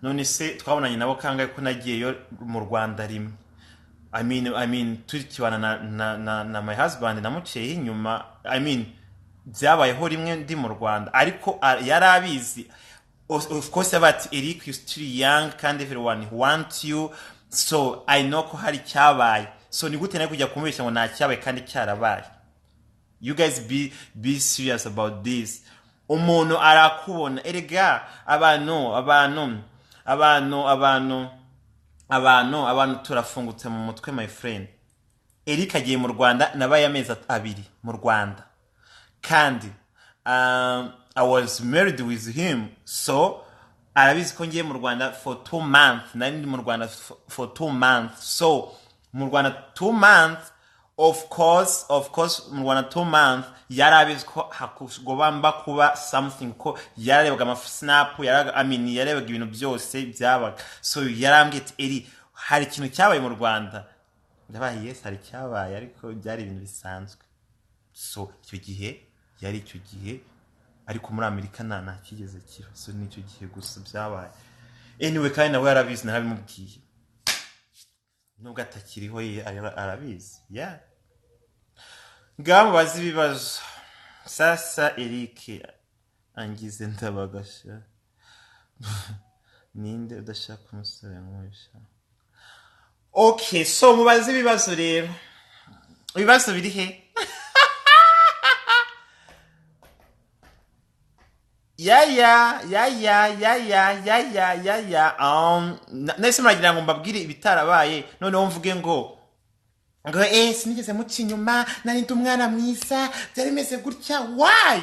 none se twabonanye nabo kangaye ko nagiyeyo mu Rwanda rimwe I mean turikibana na my husband namuciye inyuma byabayeho rimwe ndi mu Rwanda ariko yarabizi of course about Eric you still young kandi everyone want you so I know ko hari cyabaye so ni gute nayo kujya kumubeshya ngo nta cyabaye kandi cyarabaye you guys be serious about this umuntu arakubona erega abantu turafungutse mu mutwe my friend Eric agiye mu Rwanda nabaye amezi 2 mu Rwanda kandi I was married with him so arabizi ko ngiye mu Rwanda for 2 months nari ndi mu Rwanda for 2 months so mu Rwanda 2 months of course mu Rwanda 2 months yarabizi ko hakugomba kuba something ko yararebaga ama snap yarebaga ibintu byose byabaga so yarambwiye eri hari ikintu cyabaye mu Rwanda ndabaye yes hari cyabaye ariko byari ibintu bisanzwe so icyo gihe ariko muri Amerika nta kigeze kiba so nicyo gihe gusa byabaye anyway kandi nawe yarabizi narabimubwiye nubwo atakiriho arabizi yeah ngamubaza ibibazo sasa Eric angize ndabagasha ninde udashaka umusore nk'uwisha okay so mubaza ibibazo rero ibibazo biri he nese muragira ngo mbabwire ibitarabaye noneho mvuge ngo sinigeze muca inyuma nari ndi umwana mwiza byari bimeze gutya why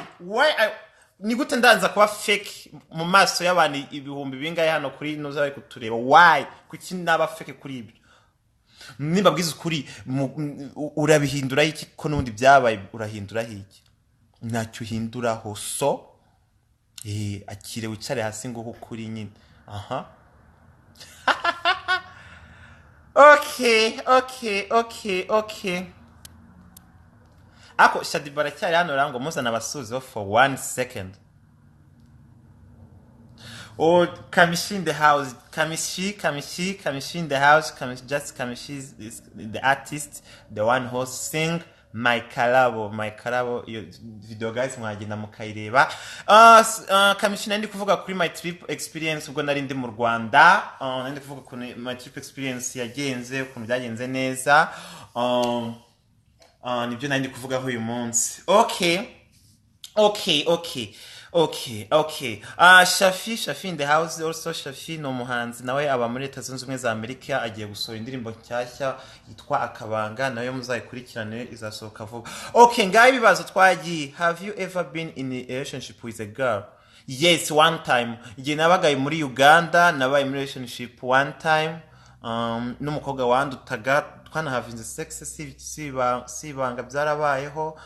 ni gute ndanza kuba fake mu maso y'abantu ibihumbi bingahe hano kuri noza bari kutureba why kuki naba fake kuri ibyo nimbabwiza ukuri urabihindura iki ko n'ubundi byabaye urahindura iki ntacyo uhinduraho so akire wicare hasi ngo kuri nyine aha okay ako Shadibara cyari hano rango muzana abasuzi for 1 second Kamishi in the house Kamishi in the house Kamishi is the artist the one who sing my karabo iyo video guys mwagenda mukayireba Kamishi nandi kuvuga kuri my trip experience ubwo nari ndi mu Rwanda nandi kuvuga kuri my trip experience yagenze ukuntu byagenze neza nibyo nandi kuvuga uyu munsi okay Shafi in the house also Shafi no muhanzi nawe aba muri Leta Zunze Ubumwe za Amerika agiye gusohora indirimbo nshyashya yitwa Akabanga nayo muzayikurikirane izasohoka vuba okay ngaye bibazo twagiye have you ever been in a relationship with a girl yes one time igihe nabagaye muri Uganda nabaye muri relationship one time n'umukobwa wandutaga twanahavinze sex sibanga byarabayeho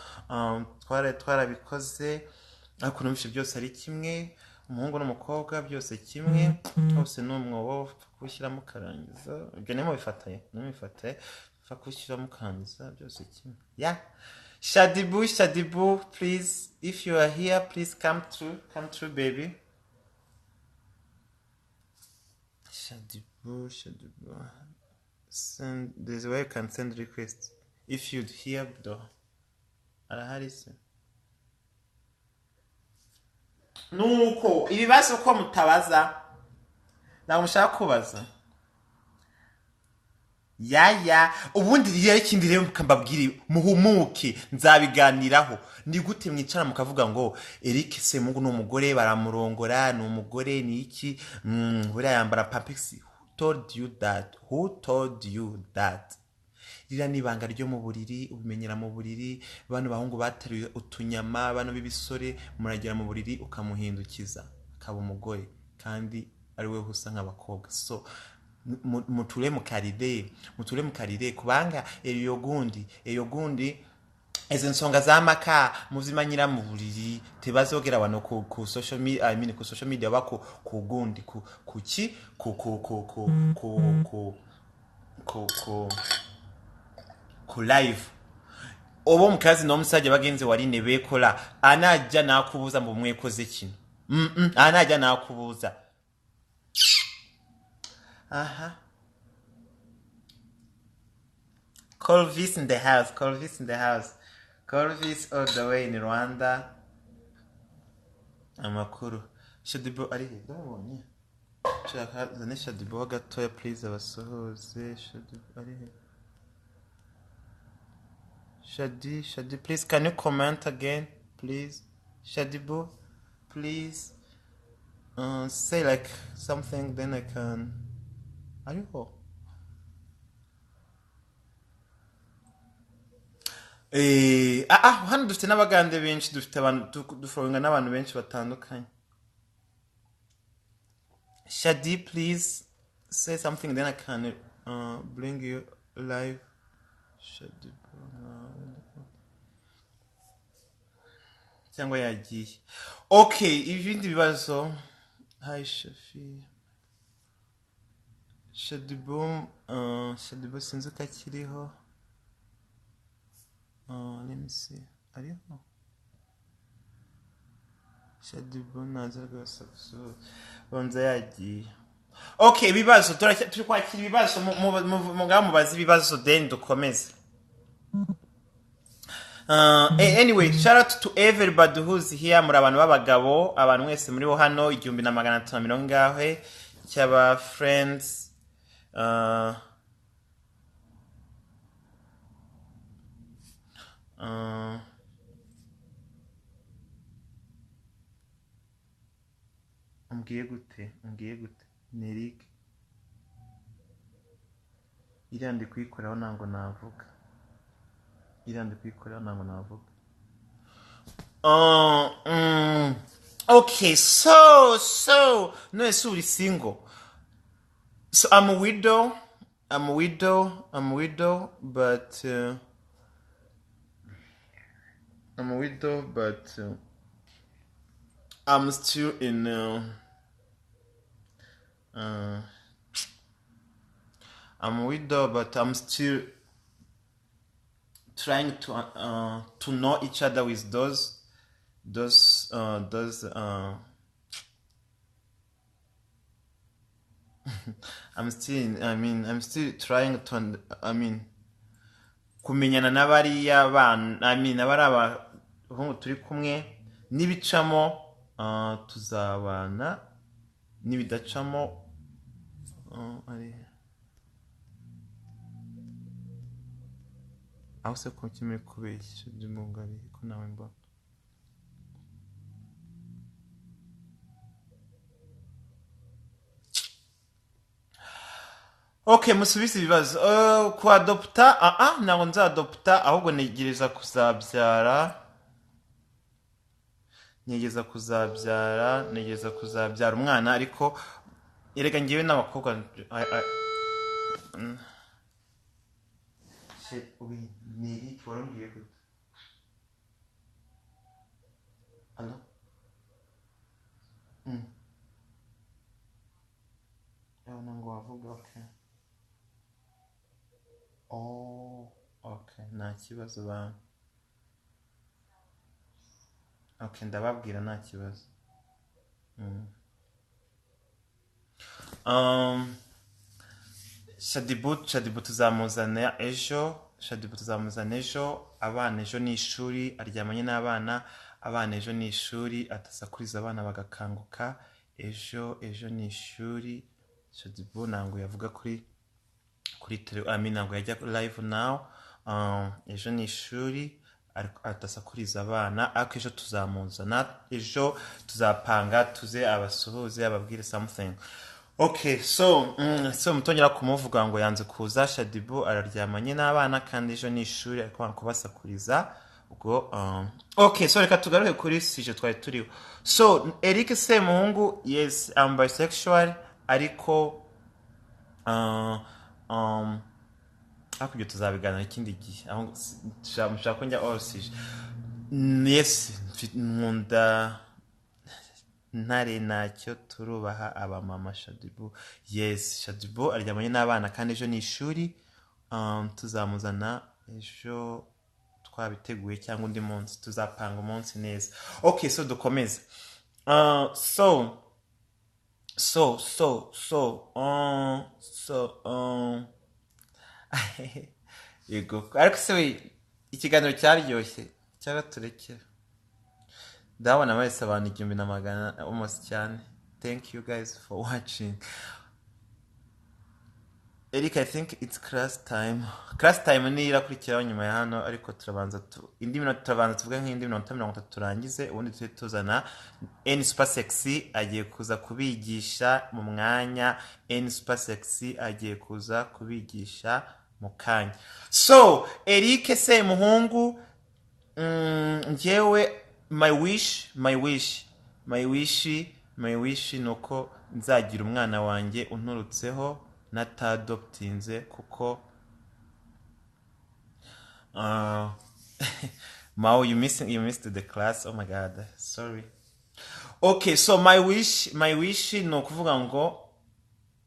twarabikoze ariko numvise byose ari kimwe umuhungu n'umukobwa byose kimwe hose n'umwobo kushyiramo karangiza ibyo nemo bifataye fa kushyiramo karangiza byose kimwe Shadibu, Shadibu, please, if you are here, please come through, baby. Shadibu, Shadibu. Send, there's a way you can send requests. If you'd hear, though. Arahari se. Nuko, ibibazo ko mutabaza. Ntabwo mushaka kubaza. Yaya, ubundi rero ikindi rero mbabwire muhumuke nzabiganiraho. Ni gute mwicara mukavuga ngo Eric Semuhungu ni umugore baramurongora, ni umugore ni iki? Buriya yambara pampix. Who told you that? Rira nibanga ryo mu buriri, ubimenyera mu buriri, bano bahungu bataruye utunyama, bano bibisore muragera mu buriri ukamuhindukiza akaba umugore kandi ari we usa nk'abakobwa. So muture mukarire kubanga eyo gundi izo nsonga z'amaka muzimanyira mu buriri tebazogera wano ku social media, ku social media bako ku gundi kuki ku live obo mukazi n'omusajja bagenze waline bekola anajja nakubuza mbu mwekoze kino anajja nakubuza aha Colvis in the house Colvis all the way in Rwanda amakuru Shadibo ari he ndabonye chaka zane Shadibo gatoya please abasohoze Shadibo ari he Shadi, please, can you comment again, please? Shadibu, please, say like something, then I can. Are you all? Hano dufite n'abagande benshi, dufite abantu duforinga n'abantu benshi batandukanye. Shadi, please, say something, then I can bring you live. Shadibu. Cyangwa yagiye. Okay, ibindi bibazo. Hi Shafi. Shadibu sinzi ko akiriho. Let me see. Ariho? Shadibu naza rwose banza yagiye. Okay, ibibazo turi kwakira ibibazo mubaza ibibazo then dukomeze. Anyway, shout out to everybody who's here muri abantu b'abagabo, abantu mwese muri hano 1500 cyaba friends umbwiye gute Nerik irandi kwikoraho nango navuga okay, so no esuri single. So I'm a widow, but I'm still in I'm a widow, but I'm still trying to know each other with those I'm still trying to kumenyana n'abariya bana abari abahungu turi kumwe nibicamo tuzabana nibidacamo ari aho se ko kimwe kubeshya by'umungari ko nawe mbona. Okay, musubise ibibazo ku adopta ntabwo nzadopta ahubwo negereza kuzabyara umwana ariko erega ngiye n'abakobwa ni warambwiye gute allo nango wavuga okay. Oh, okay, nta kibazo bana Okay, ndababwira nta kibazo. Um, Shadibu tuzamuzana ejo. Shadibu tuzamuzana ejo. Abana ejo ni ishuri, aryamanye n'abana. Abana ejo ni ishuri, atasakuriza abana bagakanguka. Ejo ni ishuri. Shadibu ntabwo yavuga kuri ntabwo yajya live now. Ejo ni ishuri, atasakuriza abana. Ariko ejo tuzamuzana, ejo tuzapanga tuze abasuhuze ababwire something. Okay, so mutongera kumuvuga ngo yanze kuza. Shadibu araryamanye n'abana kandi ejo ni ishuri, ariko kubasakuriza ubwo. Okay, so reka tugaruke kuri sije twari turiho. So Eric Semuhungu, yes, I'm bisexual, ariko hakurya tuzabiganira ikindi gihe aho mushaka ko njya all sije. Yes, nkunda ntare nacyo turubaha abamama. Shadibu, yes, Shadibu aryamanye n'abana kandi ejo ni ishuri. Tuzamuzana ejo, twabiteguye cyangwa undi munsi tuzapanga umunsi neza. Okay, so dukomeze. Yego, ariko se ikiganiro cyaryoshye cyangwa turekera? Ndabona mwese abantu 1,000 almost cyane. Thank you guys for watching. Eric, I think it's class time. Class time ni irakurikiraho nyuma ya hano, ariko turabanza indi minota turabanza tuvuga nk'indi minota 30 turangize, ubundi tuje tuzana N Super Sexy agiye kuza kubigisha mu mwanya. N Super Sexy agiye kuza kubigisha mu kanya. So Eric Semuhungu, njyewe my wish nuko nzagira umwana wanjye unturutseho natadoptinze, kuko Mao, you missed the class. Oh my god, sorry. Okay, so my wish ni ukuvuga ngo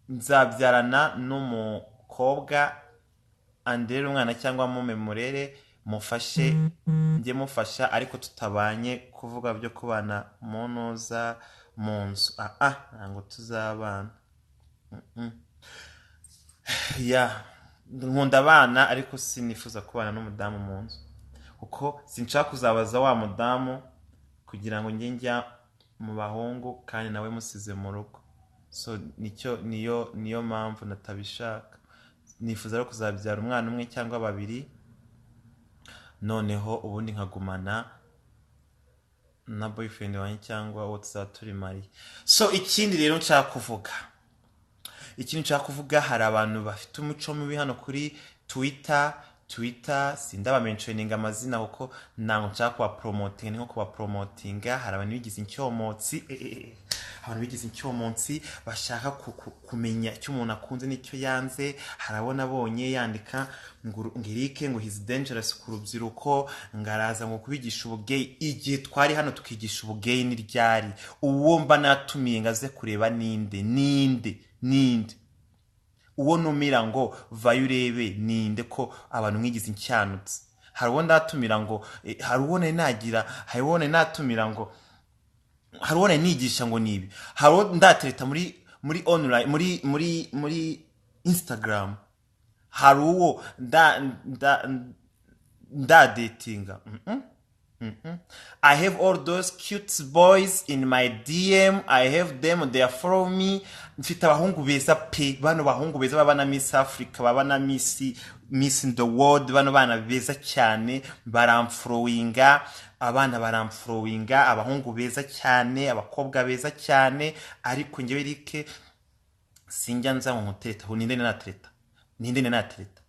nzabyarana n'umukobwa, andere umwana cyangwa mumemurere, mufashe njye mufasha, ariko tutabanye kuvuga byo kubana munoza mu nzu. ntabwo tuzabana. Nkunda abana, ariko sinifuza kubana n'umudamu mu nzu, kuko sinshaka kuzabaza wa mudamu kugira ngo njye njya mu bahungu kandi nawe musize mu rugo. So niyo mpamvu natabishaka. Nifuza rero kuzabyara umwana umwe cyangwa babiri, noneho ubundi nkagumana na boyfriend wanjye cyangwa uwo tuzaturi mari. So ikindi rero nshaka kuvuga, hari abantu bafite umuco mubi hano kuri Twitter, sindabamentioninga amazina kuko ntabwo nshaka kubapromotinga, ni nko kubapromotinga. Hari abantu bigize incyomotsi, bashaka kumenya icyo umuntu akunze n'icyo yanze. Harabona abonye yandika ngo Eric ngo he's dangerous ku rubyiruko, ngaraza ngo kubigisha ubugeyi. Igihe twari hano tukigisha ubugeyi ni ryari? Uwo mba natumiye ngaze kureba ninde uwo numira ngo vayo urebe ninde, ko abantu mwigize incyanutse. Hari uwo ndatumira ngo hari uwo natumira ngo hari uwo nigisha ngo nibi. Hari uwo ndatereta muri online muri Instagram. Hari uwo datinga. I have all those cute boys in my DM. I have them, they follow me. Mfite abahungu beza pe, bano bahungu beza babana Miss Africa, babana Miss in the world, bano bana beza cyane, baramfollowinga, abana baramfollowinga, abahungu beza cyane, abakobwa beza cyane. Ariko njyewe Eric sinjya nza mu muteta, ninde natereta.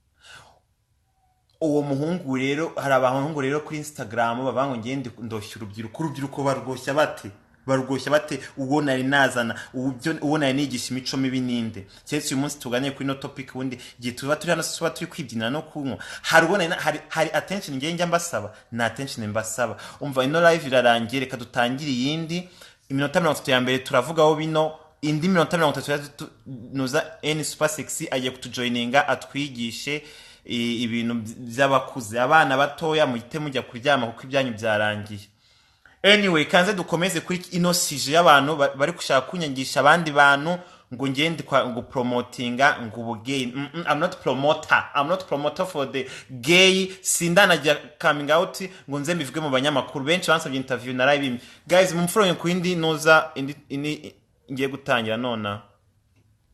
Uwo muhungu rero, hari abahungu rero kuri Instagram babango ngende ndoshya urubyiruko barwoshya bate uwo nari nazana, uwo nari nigisha imico mibi ninde. Cyese uyu munsi tuganye kuri no topic, ubundi gihe tuba turi hano tuba turi kwibyinira no kunywa. Hari attention njye mbasaba, na attention mbasaba. Umva ino live irarangiye, reka dutangire yindi iminota 30 ya mbere turavugaho bino, indi minota 30 nuza N Super Sexy agiye kutujoininga atwigishe ibintu by'abakuze. Abana batoya muhite mujya kuryama kuko ibyanyu byarangiye. anyway kanze dukomeze kuri ino sije y'abantu bari gushaka kunyangisha abandi bantu ngo ngende ngo promotinga ngo ubugay. I'm not promoter for the gay. Sindanajya coming out ngo nze mbivuge mu banyamakuru benshi bansabye interview narayibimye. Guys mumfollow ku indi noza indi ngiye gutangira nona.